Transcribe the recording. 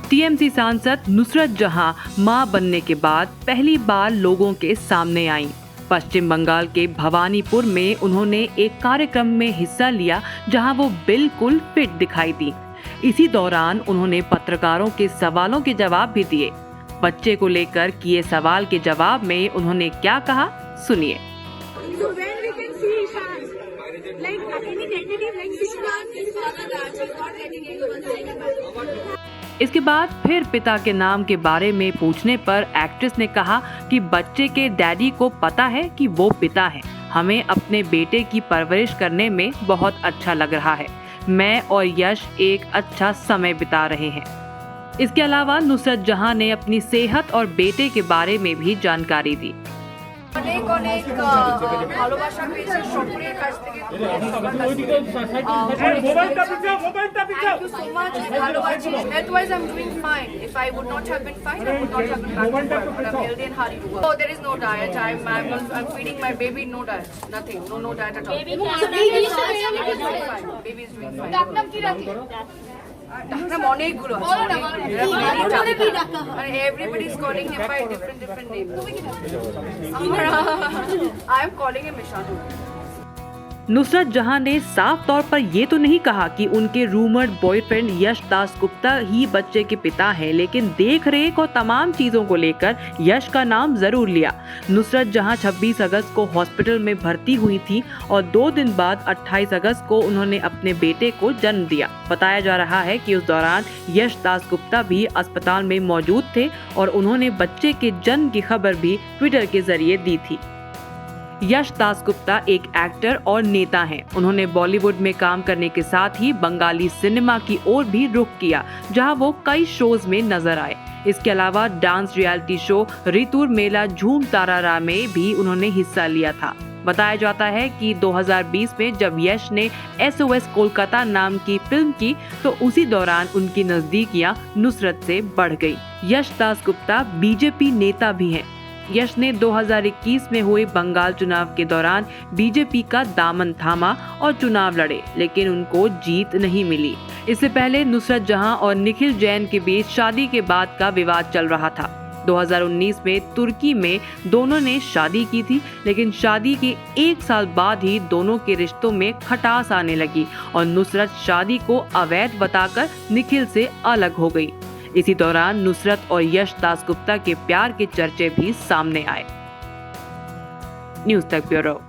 TMC सांसद नुसरत जहां मां बनने के बाद पहली बार लोगों के सामने आईं। पश्चिम बंगाल के भवानीपुर में उन्होंने एक कार्यक्रम में हिस्सा लिया जहां वो बिल्कुल फिट दिखाई दी। इसी दौरान उन्होंने पत्रकारों के सवालों के जवाब भी दिए। बच्चे को लेकर किए सवाल के जवाब में उन्होंने क्या कहा, सुनिए। इसके बाद फिर पिता के नाम के बारे में पूछने पर एक्ट्रेस ने कहा कि बच्चे के डैडी को पता है कि वो पिता है। हमें अपने बेटे की परवरिश करने में बहुत अच्छा लग रहा है। मैं और यश एक अच्छा समय बिता रहे हैं। इसके अलावा नुसरत जहां ने अपनी सेहत और बेटे के बारे में भी जानकारी दी। অনেক অনেক ভালোবাসা পেয়েছি সকলের কাছ থেকে। Thank you so much. ভালোবাসি। Health-wise, I'm doing fine. If I would not have been fine, I would not have been back to work. But I'm healthy and hearty to work. Oh, there is no diet. I'm feeding my baby no diet. Nothing. No diet at all. Baby is doing fine. Baby is doing fine. ডাক নাম কি রাখে? ডাকনাম অনেকগুলো আছে। Everybody is calling him by different names. I am calling him Ishanu. Nusrat जहां ने साफ तौर पर ये तो नहीं कहा कि उनके रूमर्ड बॉयफ्रेंड यश दासगुप्ता ही बच्चे के पिता हैं, लेकिन देख रेख और तमाम चीजों को लेकर यश का नाम जरूर लिया। नुसरत जहां 26 अगस्त को हॉस्पिटल में भर्ती हुई थी और 2 दिन बाद 28 अगस्त को उन्होंने अपने बेटे को जन्म दिया। बताया जा रहा है कि उस दौरान यश दासगुप्ता भी अस्पताल में मौजूद थे और उन्होंने बच्चे के जन्म की खबर भी ट्विटर के जरिए दी थी। यश दासगुप्ता एक एक्टर और नेता हैं। उन्होंने बॉलीवुड में काम करने के साथ ही बंगाली सिनेमा की ओर भी रुख किया, जहां वो कई शोज में नजर आए। इसके अलावा डांस रियलिटी शो ऋतुर मेला झूम तारारा में भी उन्होंने हिस्सा लिया था। बताया जाता है कि 2020 में जब यश ने SOS कोलकाता नाम की फिल्म की तो उसी दौरान उनकी नजदीकियां नुसरत से बढ़ गई। यश दासगुप्ता बीजेपी नेता भी हैं। यश ने 2021 में हुए बंगाल चुनाव के दौरान बीजेपी का दामन थामा और चुनाव लड़े, लेकिन उनको जीत नहीं मिली। इससे पहले नुसरत जहां और निखिल जैन के बीच शादी के बाद का विवाद चल रहा था। 2019 में तुर्की में दोनों ने शादी की थी, लेकिन शादी के 1 साल बाद ही दोनों के रिश्तों में खटास आने लगी और नुसरत शादी को अवैध बताकर निखिल से अलग हो गई। इसी दौरान नुसरत और यश दासगुप्ता के प्यार के चर्चे भी सामने आए। न्यूज़ तक ब्यूरो।